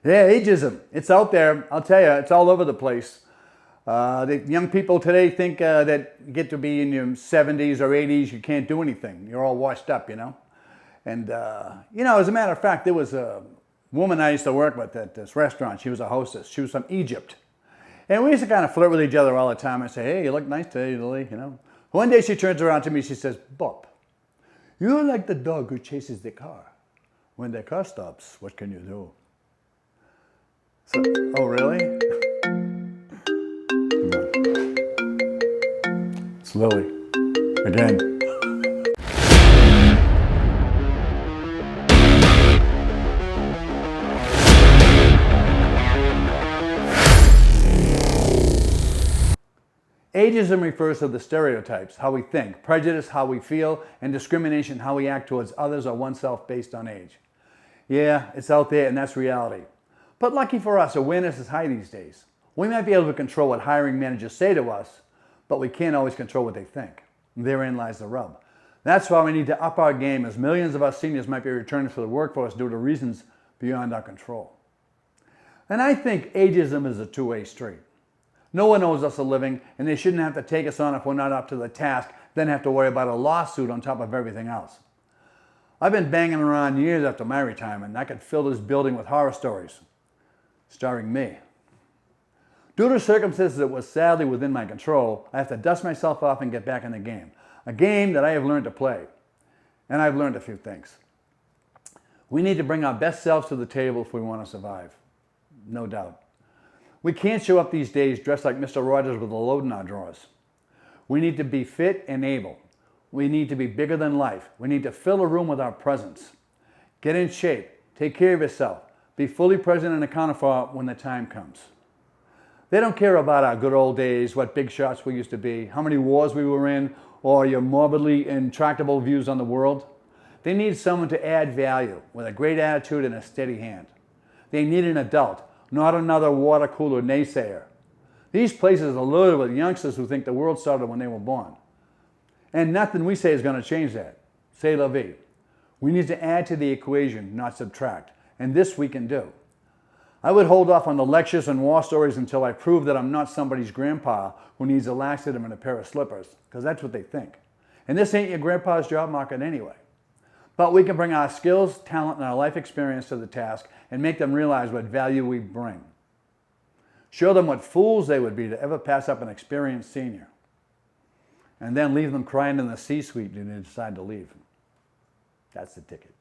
Yeah, ageism. It's out there. I'll tell you, it's all over the place. The young people today think that get to be in your 70s or 80s, you can't do anything. You're all washed up, you know. And, as a matter of fact, there was a woman I used to work with at this restaurant. She was a hostess. She was from Egypt. And we used to kind of flirt with each other all the time. I say, hey, you look nice today, Lily, you know. One day she turns around to me, she says, Bob, you're like the dog who chases the car. When the car stops, what can you do? So, oh, really? Come on. It's Lily. Again. Ageism refers to the stereotypes, how we think, prejudice, how we feel, and discrimination, how we act towards others or oneself based on age. Yeah, it's out there and that's reality. But lucky for us, awareness is high these days. We might be able to control what hiring managers say to us, but we can't always control what they think. Therein lies the rub. That's why we need to up our game, as millions of us seniors might be returning to the workforce due to reasons beyond our control. And I think ageism is a two-way street. No one owes us a living, and they shouldn't have to take us on if we're not up to the task, then have to worry about a lawsuit on top of everything else. I've been banging around years after my retirement, and I could fill this building with horror stories, starring me. Due to circumstances that was sadly within my control, I have to dust myself off and get back in the game. A game that I have learned to play. And I've learned a few things. We need to bring our best selves to the table if we want to survive. No doubt. We can't show up these days dressed like Mr. Rogers with a load in our drawers. We need to be fit and able. We need to be bigger than life. We need to fill a room with our presence. Get in shape. Take care of yourself. Be fully present and accounted for when the time comes. They don't care about our good old days, what big shots we used to be, how many wars we were in, or your morbidly intractable views on the world. They need someone to add value with a great attitude and a steady hand. They need an adult, not another water cooler naysayer. These places are loaded with youngsters who think the world started when they were born. And nothing we say is going to change that. C'est la vie. We need to add to the equation, not subtract. And this we can do. I would hold off on the lectures and war stories until I prove that I'm not somebody's grandpa who needs a laxative and a pair of slippers, because that's what they think. And this ain't your grandpa's job market anyway. But we can bring our skills, talent, and our life experience to the task and make them realize what value we bring. Show them what fools they would be to ever pass up an experienced senior. And then leave them crying in the C-suite when they decide to leave. That's the ticket.